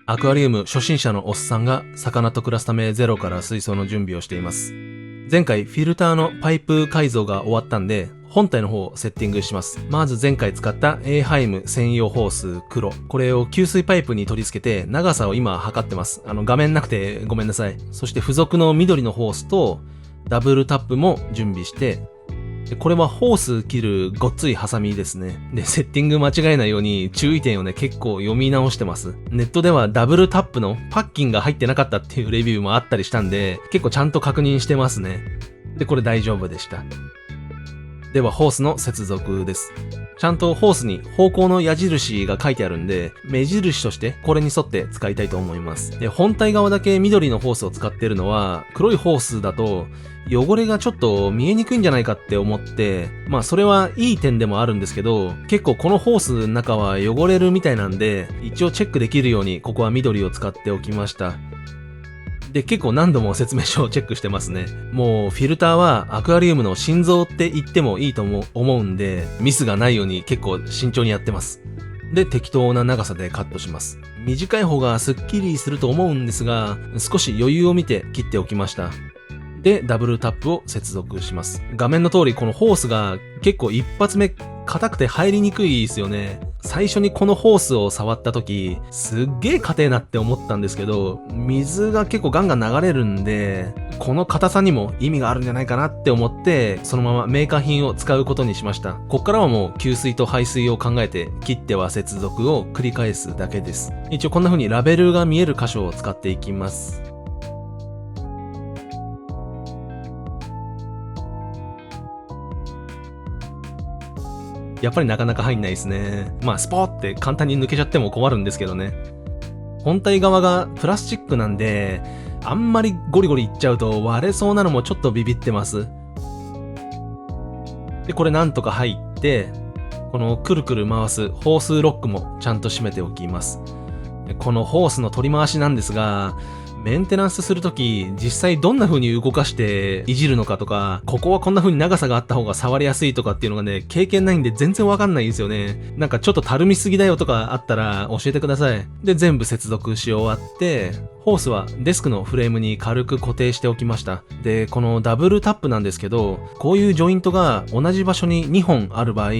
アクアリウム初心者のおっさんが魚と暮らすためゼロから水槽の準備をしています。前回フィルターのパイプ改造が終わったんで、本体の方をセッティングします。まず前回使ったエーハイム専用ホース黒。これを給水パイプに取り付けて長さを今測ってます。画面なくてごめんなさい。そして付属の緑のホースとダブルタップも準備して、これはホース切るごっついハサミですね。で、セッティング間違えないように注意点をね、結構読み直してます。ネットではダブルタップのパッキンが入ってなかったっていうレビューもあったりしたんで、結構ちゃんと確認してますね。で、これ大丈夫でした。では、ホースの接続です。ちゃんとホースに方向の矢印が書いてあるんで、目印としてこれに沿って使いたいと思います。で、本体側だけ緑のホースを使ってるのは、黒いホースだと汚れがちょっと見えにくいんじゃないかって思って、まあそれはいい点でもあるんですけど、結構このホースの中は汚れるみたいなんで、一応チェックできるようにここは緑を使っておきました。で、結構何度も説明書をチェックしてますね。もうフィルターはアクアリウムの心臓って言ってもいいと思うんで、ミスがないように結構慎重にやってます。で、適当な長さでカットします。短い方がスッキリすると思うんですが、少し余裕を見て切っておきました。で、ダブルタップを接続します。画面の通りこのホースが結構一発目硬くて入りにくいですよね。最初にこのホースを触った時、すっげえ硬えなって思ったんですけど、水が結構ガンガン流れるんで、この硬さにも意味があるんじゃないかなって思って、そのままメーカー品を使うことにしました。こっからはもう給水と排水を考えて、切っては接続を繰り返すだけです。一応こんな風にラベルが見える箇所を使っていきます。やっぱりなかなか入んないですね。まあスポーって簡単に抜けちゃっても困るんですけどね。本体側がプラスチックなんで、あんまりゴリゴリいっちゃうと割れそうなのもちょっとビビってます。で、これなんとか入って、このくるくる回すホースロックもちゃんと締めておきます。このホースの取り回しなんですが、メンテナンスするとき、実際どんな風に動かしていじるのかとか、ここはこんな風に長さがあった方が触りやすいとかっていうのがね、経験ないんで全然わかんないんですよね。なんかちょっとたるみすぎだよとかあったら教えてください。で、全部接続し終わって、ホースはデスクのフレームに軽く固定しておきました。で、このダブルタップなんですけど、こういうジョイントが同じ場所に2本ある場合、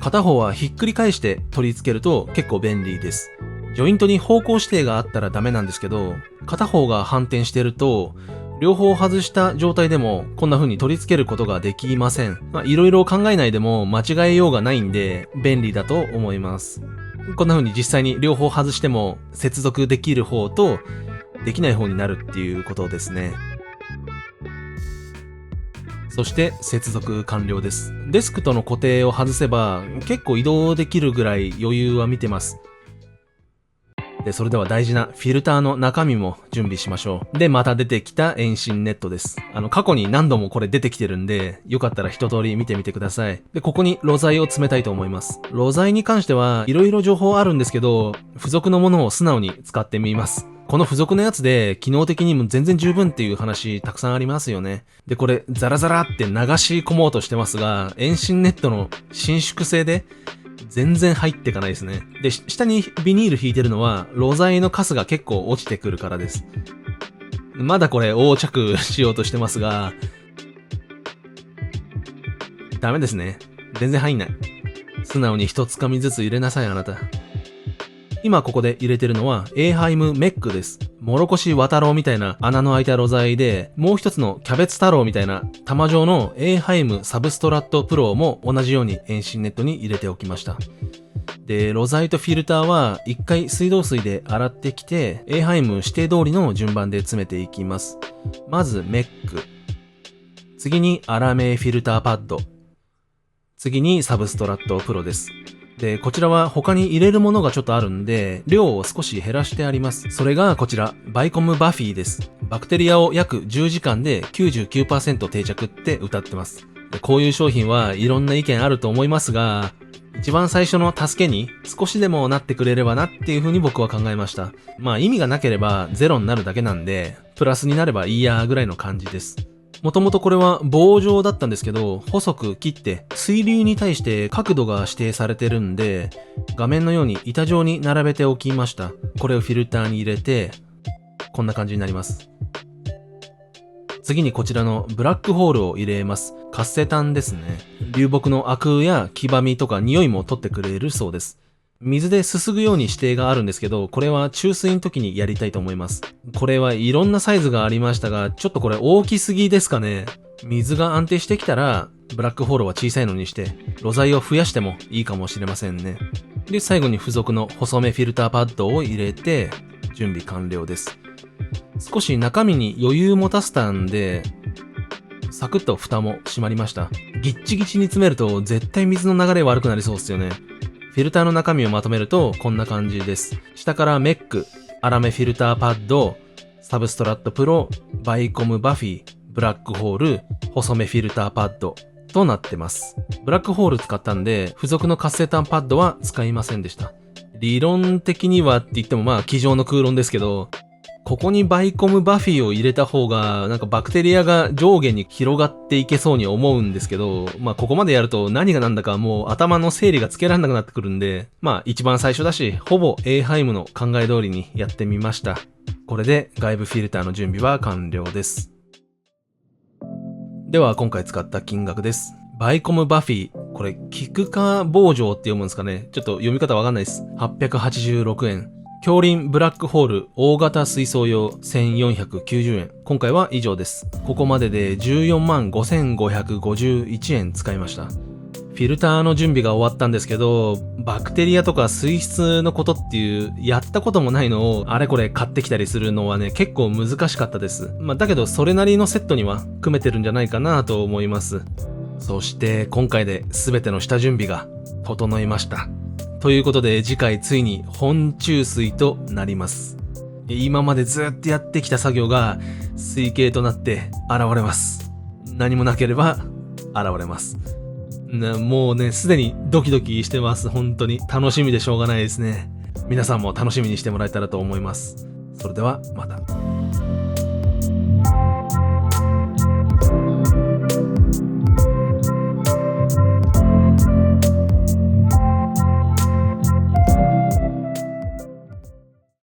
片方はひっくり返して取り付けると結構便利です。ジョイントに方向指定があったらダメなんですけど、片方が反転してると、両方外した状態でもこんな風に取り付けることができません。いろいろ考えないでも間違えようがないんで便利だと思います。こんな風に実際に両方外しても接続できる方とできない方になるっていうことですね。そして接続完了です。デスクとの固定を外せば結構移動できるぐらい余裕は見てます。で、それでは大事なフィルターの中身も準備しましょう。で、また出てきた遠心ネットです。過去に何度もこれ出てきてるんで、よかったら一通り見てみてください。で、ここに露材を詰めたいと思います。露材に関してはいろいろ情報あるんですけど、付属のものを素直に使ってみます。この付属のやつで機能的にも全然十分っていう話たくさんありますよね。で、これザラザラって流し込もうとしてますが、遠心ネットの伸縮性で全然入っていかないですね。で、下にビニール引いてるのは露材のカスが結構落ちてくるからです。まだこれ横着しようとしてますが、ダメですね。全然入んない。素直に一つかみずつ入れなさいあなた。今ここで入れてるのはエーハイムメックです。もろこし渡ろうみたいな穴の開いた露材で、もう一つのキャベツ太郎みたいな玉状のエーハイムサブストラットプロも同じように遠心ネットに入れておきました。で、露材とフィルターは一回水道水で洗ってきて、エーハイム指定通りの順番で詰めていきます。まずメック。次にアラメフィルターパッド。次にサブストラットプロです。で、こちらは他に入れるものがちょっとあるんで、量を少し減らしてあります。それがこちら、バイコムバフィーです。バクテリアを約10時間で 99% 定着って歌ってます。で、こういう商品はいろんな意見あると思いますが、一番最初の助けに少しでもなってくれればなっていう風に僕は考えました。まあ意味がなければゼロになるだけなんで、プラスになればいいやぐらいの感じです。もともとこれは棒状だったんですけど、細く切って水流に対して角度が指定されてるんで、画面のように板状に並べておきました。これをフィルターに入れて、こんな感じになります。次にこちらのブラックホールを入れます。活性炭ですね。流木のアクや黄ばみとか匂いも取ってくれるそうです。水ですすぐように指定があるんですけど、これは注水の時にやりたいと思います。これはいろんなサイズがありましたが、ちょっとこれ大きすぎですかね。水が安定してきたら、ブラックホールは小さいのにして、露材を増やしてもいいかもしれませんね。で、最後に付属の細めフィルターパッドを入れて、準備完了です。少し中身に余裕持たせたんで、サクッと蓋も閉まりました。ギッチギチに詰めると絶対水の流れ悪くなりそうですよね。フィルターの中身をまとめるとこんな感じです。下からメック、粗めフィルターパッド、サブストラットプロ、バイコムバフィー、ブラックホール、細めフィルターパッドとなってます。ブラックホール使ったんで、付属の活性炭パッドは使いませんでした。理論的にはって言っても机上の空論ですけど、ここにバイコムバフィーを入れた方が、なんかバクテリアが上下に広がっていけそうに思うんですけど、ここまでやると何が何だかもう頭の整理がつけられなくなってくるんで、一番最初だし、ほぼエーハイムの考え通りにやってみました。これで外部フィルターの準備は完了です。では今回使った金額です。バイコムバフィー。これ、キクカ棒状って読むんですかね。ちょっと読み方わかんないです。886円。強輪ブラックホール大型水槽用1490円。今回は以上です。ここまでで145,551円使いました。フィルターの準備が終わったんですけど、バクテリアとか水質のことっていうやったこともないのをあれこれ買ってきたりするのはね、結構難しかったです。だけどそれなりのセットには組めてるんじゃないかなと思います。そして今回で全ての下準備が整いました。ということで次回ついに本注水となります。今までずっとやってきた作業が水形となって現れます。何もなければ現れます。もうね、すでにドキドキしてます。本当に楽しみでしょうがないですね。皆さんも楽しみにしてもらえたらと思います。それではまた。